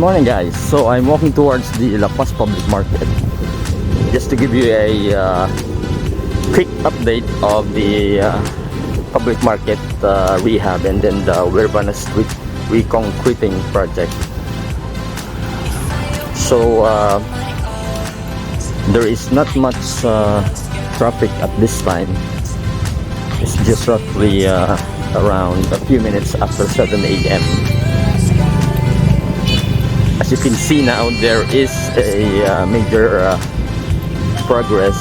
morning, guys. So I'm walking towards the Paz Public Market just to give you a quick update of the public market rehab and then the Huervana Street reconcreting project. So there is not much traffic at this time. It's just roughly around a few minutes after 7 a.m. As you can see now, there is a major progress.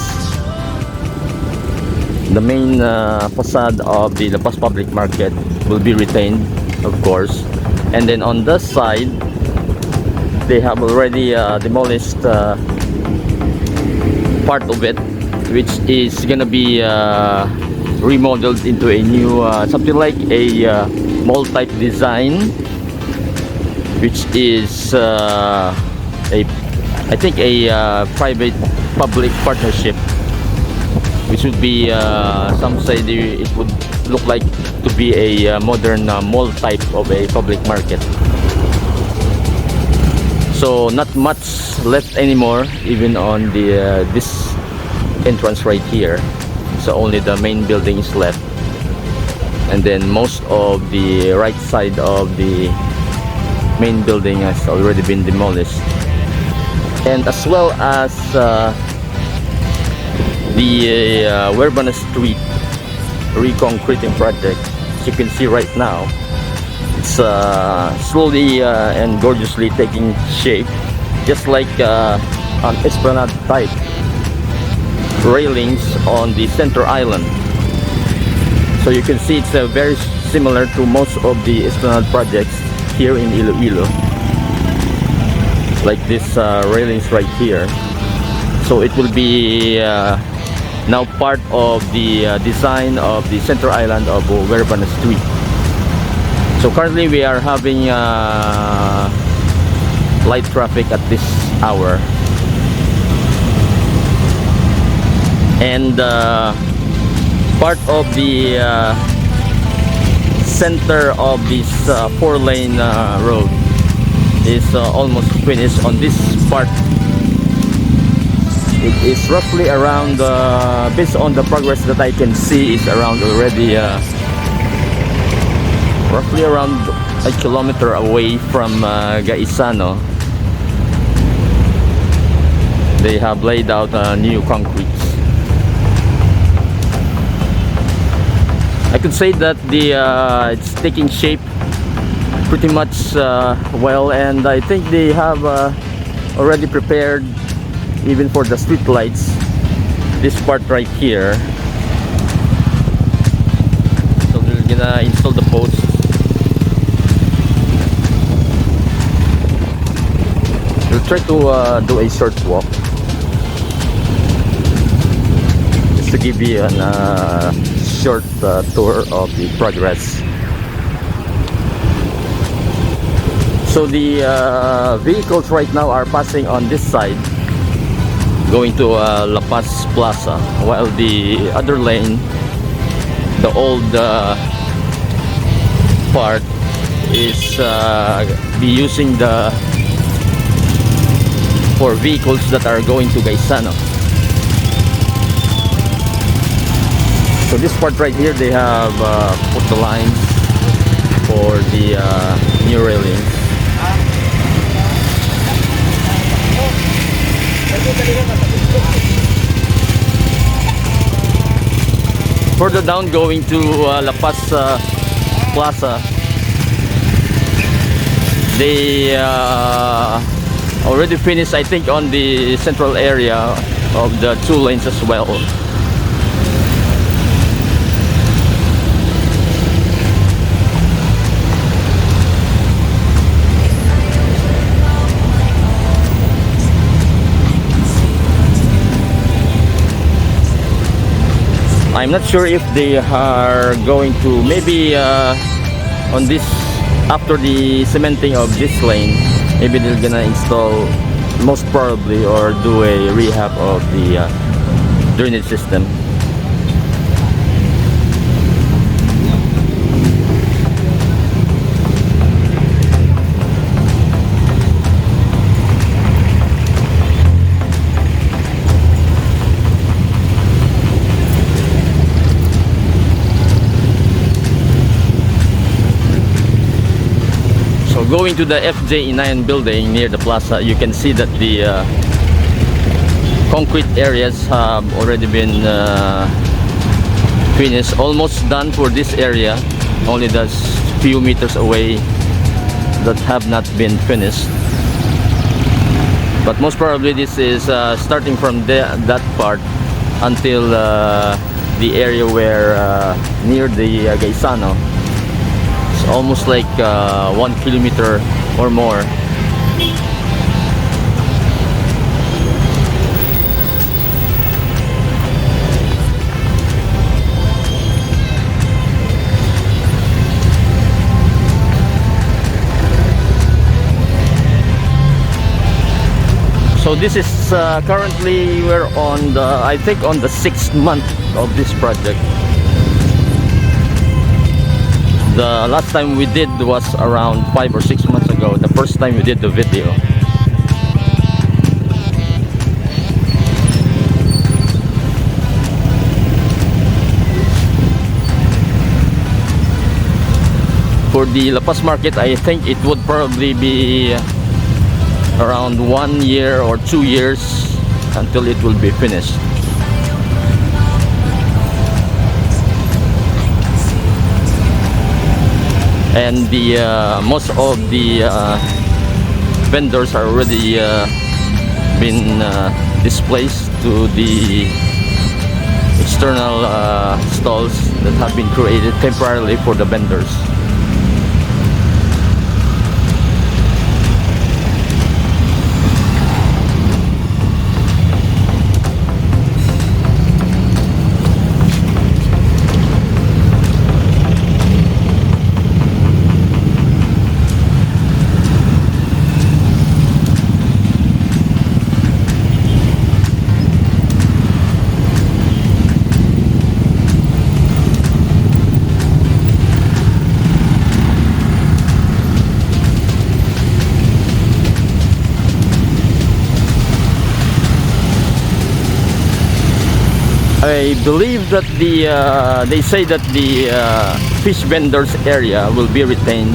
The main facade of the Paz Public Market will be retained, of course, and then on this side they have already demolished part of it, which is gonna be remodeled into a new something like a mall type design, which is I think a private public partnership, which would be some say it would look like to be a modern mall type of a public market. So not much left anymore, even on the this entrance right here. So only the main building is left, and then most of the right side of the main building has already been demolished, and as well as the Huervana Street reconcreting project. As you can see right now, it's slowly and gorgeously taking shape, just like an esplanade type railings on the center island. So you can see it's very similar to most of the esplanade projects here in Iloilo, like this railings right here. So it will be now part of the design of the center island of Huervana Street. So currently we are having light traffic at this hour, and part of the center of this 4-lane road is almost finished. On this part, it is roughly around based on the progress that I can see, is around already roughly around a kilometer away from Gaisano. They have laid out new concrete. I could say that the it's taking shape pretty much well, and I think they have already prepared even for the street lights, this part right here. So they're gonna install the posts. We'll try to do a short walk just to give you an short tour of the progress. So the vehicles right now are passing on this side, going to La Paz Plaza, while the other lane, the old part, is be using the for vehicles that are going to Gaisano. So this part right here, they have put the lines for the new railings. Further down, going to La Paz Plaza, they already finished, I think, on the central area of the 2 lanes as well. I'm not sure if they are going to, maybe on this, after the cementing of this lane, maybe they're gonna install, most probably, or do a rehab of the drainage system. going to the FJ9 building near the plaza, you can see that the concrete areas have already been finished, almost done for this area. Only there's few meters away that have not been finished, but most probably this is starting from that part until the area where near the Gaisano. It's almost like 1 kilometer or more. So this is currently we're on the, I think, on the 6th month of this project. The last time we did was around 5 or 6 months ago, the first time we did the video. For the La Paz market, I think it would probably be around 1 year or 2 years until it will be finished. And the most of the vendors are already been displaced to the external stalls that have been created temporarily for the vendors. I believe that they say that the fish vendors area will be retained,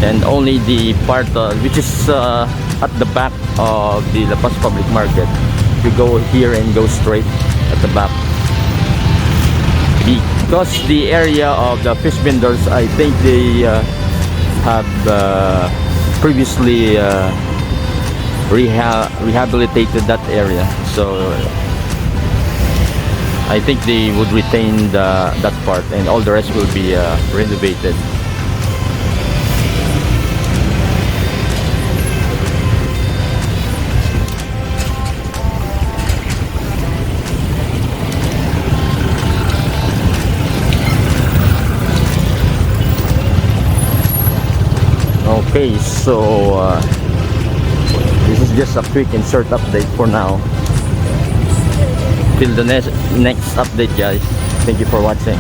and only the part which is at the back of the La Paz Public Market, you go here and go straight at the back, because the area of the fish vendors, I think they have previously rehabilitated that area, so I think they would retain that part, and all the rest will be renovated. Okay, so this is just a quick insert update for now. Till the next update, guys. Thank you for watching.